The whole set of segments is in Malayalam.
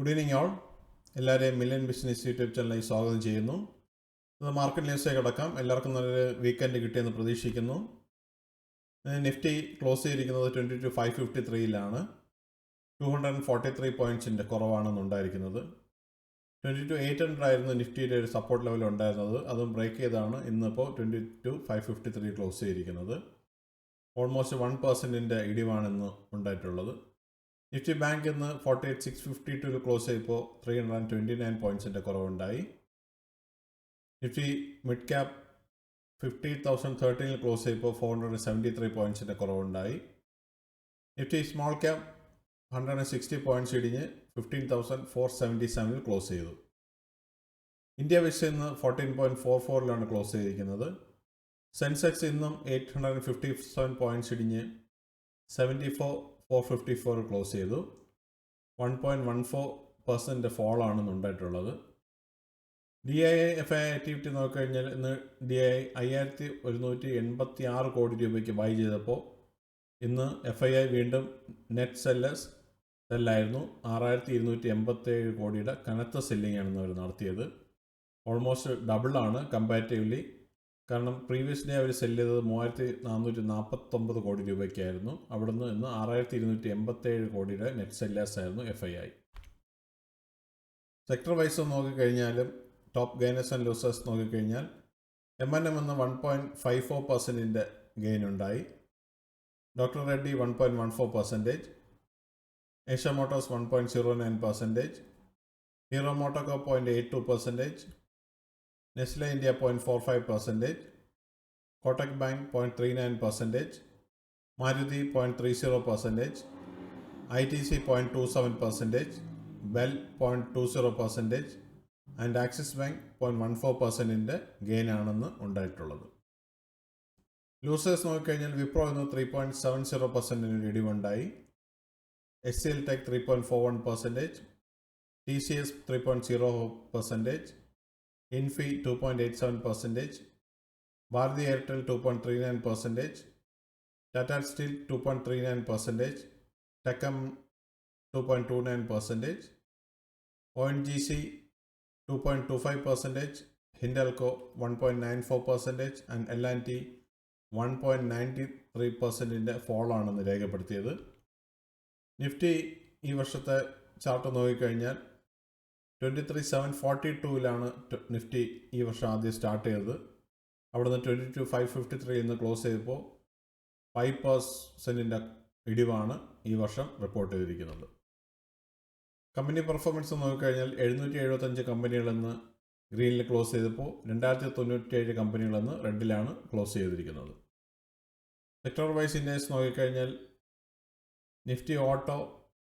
Good evening all. എല്ലാവരെയും മില്യൺ ബിസിനസ് യൂട്യൂബ് ചാനലിലേക്ക് സ്വാഗതം ചെയ്യുന്നു. ഇത് മാർക്കറ്റ് ന്യൂസിലേക്ക് കിടക്കാം. എല്ലാവർക്കും നല്ലൊരു വീക്കെൻഡ് കിട്ടിയെന്ന് പ്രതീക്ഷിക്കുന്നു. നിഫ്റ്റി ക്ലോസ് ചെയ്തിരിക്കുന്നത് 22,553 243 പോയിൻറ്റ്സിൻ്റെ കുറവാണെന്നുണ്ടായിരിക്കുന്നത്. 22,800 ആയിരുന്നു നിഫ്റ്റിയുടെ ഒരു സപ്പോർട്ട് ലെവൽ ഉണ്ടായിരുന്നത്. അതും ബ്രേക്ക് ചെയ്താണ് ഇന്നിപ്പോൾ 22,553 ക്ലോസ് ചെയ്തിരിക്കുന്നത്. ഓൾമോസ്റ്റ് 1% ഇടിവാണ് ഇന്ന് ഉണ്ടായിട്ടുള്ളത്. നിഫ്റ്റി ബാങ്ക് ഇന്ന് 48,652 ക്ലോസ് ചെയ്തപ്പോൾ 329 പോയിൻറ്റ്സിൻ്റെ കുറവുണ്ടായി. നിഫ്റ്റി മിഡ് ക്യാപ് 50,013 ക്ലോസ് ചെയ്തപ്പോൾ 473 പോയിൻറ്റ്സിൻ്റെ കുറവുണ്ടായി. നിഫ്റ്റി സ്മോൾ ക്യാപ് 160 പോയിൻറ്റ്സ് ഇടിഞ്ഞ് 15,477 ക്ലോസ് ചെയ്തു. ഇന്ത്യ വിഷ് ഇന്ന് 14.44 ക്ലോസ് ചെയ്തിരിക്കുന്നത്. സെൻസെക്സ് ഇന്നും 857 പോയിൻറ്റ്സ് ഇടിഞ്ഞ് 74,454 ക്ലോസ് ചെയ്തു. 1.14% ഫോളാണ് ഉണ്ടായിട്ടുള്ളത്. DII ആക്ടിവിറ്റി നോക്കിക്കഴിഞ്ഞാൽ ഇന്ന് DII 5,186 കോടി രൂപയ്ക്ക് ബൈ ചെയ്തപ്പോൾ ഇന്ന് FII വീണ്ടും നെറ്റ് സെല്ലായിരുന്നു. 6,287 കോടിയുടെ കനത്ത സെല്ലിംഗ് ആണ് അവർ നടത്തിയത്. ഓൾമോസ്റ്റ് ഡബിളാണ് കമ്പാരിറ്റീവ്ലി. കാരണം പ്രീവിയസ് ഡേ അവർ സെല്ല് ചെയ്തത് 3,449 കോടി രൂപയ്ക്കായിരുന്നു. അവിടുന്ന് ഇന്ന് 6,287 കോടിയുടെ നെറ്റ് സെല്ലേഴ്സ് ആയിരുന്നു FII. സെക്ടർ വൈസ് നോക്കിക്കഴിഞ്ഞാലും ടോപ്പ് ഗെയിനേഴ്സ് ആൻഡ് ലൂസേഴ്സ് നോക്കിക്കഴിഞ്ഞാൽ M&M എന്ന 1.54% ഗെയിൻ ഉണ്ടായി. Doctor Reddy 1.14%, Eicher motors 1.09%, hero MotoCorp 0.82%, Nestle India 0.45%, Kotak bank 0.39%, Maruti 0.30%, ITC 0.27%, BEL 0.20% and Axis bank 0.14% ഗെയിനാണെന്ന് ഉണ്ടായിട്ടുള്ളത്. ലൂസേഴ്സ് നോക്കിക്കഴിഞ്ഞാൽ വിപ്രോ ഇന്ന് 3.70% ഇടിവുണ്ടായി. HCL tech 3.41%, TCS 3.0%, Infy 2.87%, Bharti Airtel 2.39%, Tata steel 2.39%, TechM 2.29%, ONGC 2.25%, Hindalco 1.94% and L&T 1.93% ഫോളാണെന്ന് രേഖപ്പെടുത്തിയത്. നിഫ്റ്റി ഈ വർഷത്തെ ചാർട്ട് നോക്കിക്കഴിഞ്ഞാൽ 23,742 നിഫ്റ്റി ഈ വർഷം ആദ്യം സ്റ്റാർട്ട് ചെയ്തത്. അവിടുന്ന് 22,553 ഇന്ന് ക്ലോസ് ചെയ്തപ്പോൾ 5% ഇടിവാണ് ഈ വർഷം റിപ്പോർട്ട് ചെയ്തിരിക്കുന്നത്. കമ്പനി പെർഫോമൻസ് നോക്കിക്കഴിഞ്ഞാൽ 775 കമ്പനികളെന്ന് ഗ്രീനിൽ ക്ലോസ് ചെയ്തപ്പോൾ 2,097 കമ്പനികളെന്ന് റെഡിലാണ് ക്ലോസ് ചെയ്തിരിക്കുന്നത്. സെക്ടർ വൈസ് ഇൻഡെക്സ് നോക്കിക്കഴിഞ്ഞാൽ Nifty auto,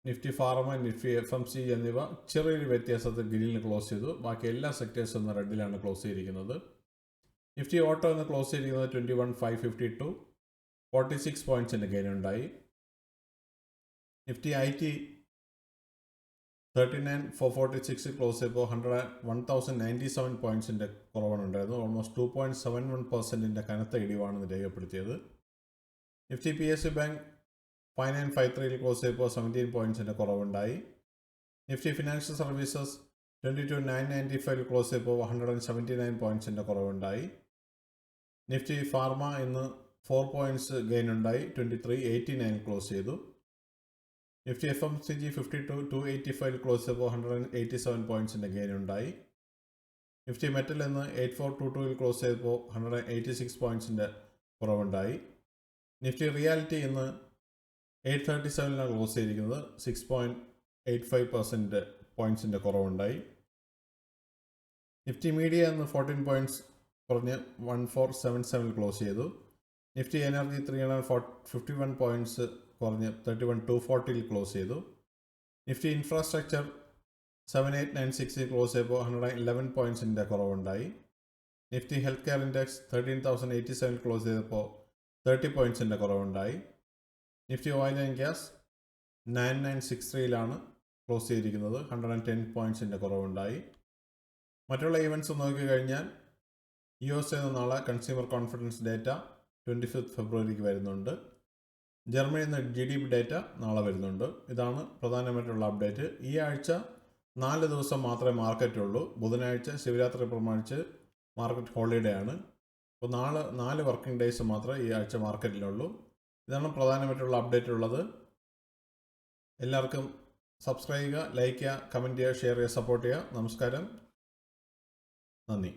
Nifty pharma, Nifty FMC എന്നിവ ചെറിയൊരു വ്യത്യാസത്തിൽ ഗ്രീനിൽ ക്ലോസ് ചെയ്തു. ബാക്കി എല്ലാ സെക്ടേഴ്സും ഇന്ന് റെഡിലാണ് ക്ലോസ് ചെയ്തിരിക്കുന്നത്. നിഫ്റ്റി ഓട്ടോ എന്ന് ക്ലോസ് ചെയ്തിരിക്കുന്നത് 21,552, 46 പോയിൻറ്റ്സിൻ്റെ ഗെയിൻ ഉണ്ടായി. നിഫ്റ്റി IT 39,446 ക്ലോസ് ചെയ്തപ്പോൾ 1,097 പോയിൻറ്റ്സിൻ്റെ കുറവാണ് ഉണ്ടായിരുന്നു. ഓൾമോസ്റ്റ് 2.71% കനത്ത ഇടിവാണെന്ന് രേഖപ്പെടുത്തിയത്. നിഫ്റ്റി PSU ബാങ്ക് 5953 ക്ലോസ് ചെയ്തപ്പോൾ 17 പോയിൻറ്റ്സിൻ്റെ കുറവുണ്ടായി. നിഫ്റ്റി ഫിനാൻഷ്യൽ സർവീസസ് 22,995 ക്ലോസ് ചെയ്തപ്പോൾ 179 പോയിൻറ്റ്സിൻ്റെ കുറവുണ്ടായി. നിഫ്റ്റി ഫാർമ ഇന്ന് 4 പോയിൻറ്റ്സ് ഗെയിൻ ഉണ്ടായി, 2389 ക്ലോസ് ചെയ്തു. നിഫ്റ്റി FMCG 52,285 ക്ലോസ് ചെയ്തപ്പോൾ 187 പോയിൻറ്റ്സിൻ്റെ ഗെയിൻ ഉണ്ടായി. നിഫ്റ്റി മെറ്റൽ ഇന്ന് 8422 ക്ലോസ് ചെയ്തപ്പോൾ 186 പോയിൻറ്റ്സിൻ്റെ കുറവുണ്ടായി. നിഫ്റ്റി റിയാലിറ്റി ഇന്ന് 837 ക്ലോസ് ചെയ്തിരിക്കുന്നത്, 6.85% പോയിൻറ്റ്സിൻ്റെ കുറവുണ്ടായി. നിഫ്റ്റി മീഡിയ ഇന്ന് 14 പോയിൻറ്റ്സ് കുറഞ്ഞ് 1477 ക്ലോസ് ചെയ്തു. നിഫ്റ്റി എനർജി 351 പോയിൻറ്റ്സ് കുറഞ്ഞ് 31,240 ക്ലോസ് ചെയ്തു. നിഫ്റ്റി ഇൻഫ്രാസ്ട്രക്ചർ 7896 ക്ലോസ് ചെയ്തപ്പോൾ 111 പോയിൻറ്റ്സിൻ്റെ കുറവുണ്ടായി. Nifty health care index 13,087 close ചെയ്തപ്പോൾ 30 പോയിൻറ്റ്സിൻ്റെ കുറവുണ്ടായി. Nifty oil and gas 9963 close ചെയ്തിരിക്കുന്നത്, 110 പോയിൻറ്റ്സിൻ്റെ കുറവുണ്ടായി. മറ്റുള്ള ഈവൻറ്റ്സ് നോക്കിക്കഴിഞ്ഞാൽ USA നാളെ കൺസ്യൂമർ കോൺഫിഡൻസ് ഡേറ്റ 25 ഫെബ്രുവരിക്ക് വരുന്നുണ്ട്. ജർമ്മനിയിൽ നിന്ന് GDP ഡേറ്റ നാളെ വരുന്നുണ്ട്. ഇതാണ് പ്രധാനമായിട്ടുള്ള അപ്ഡേറ്റ്. ഈ ആഴ്ച 4 ദിവസം മാത്രമേ മാർക്കറ്റുള്ളൂ. ബുധനാഴ്ച ശിവരാത്രി പ്രമാണിച്ച് മാർക്കറ്റ് ഹോളിഡേ ആണ്. അപ്പോൾ 4 വർക്കിംഗ് ഡേയ്സ് മാത്രമേ ഈ ആഴ്ച മാർക്കറ്റിലുള്ളൂ. ഇതാണ് പ്രധാനമായിട്ടുള്ള അപ്ഡേറ്റ് ഉള്ളത്. എല്ലാവർക്കും സബ്സ്ക്രൈബ് ചെയ്യുക, ലൈക്ക് ചെയ്യുക, കമൻറ്റ് ചെയ്യുക, ഷെയർ ചെയ്യുക, സപ്പോർട്ട് ചെയ്യുക. നമസ്കാരം, നന്ദി.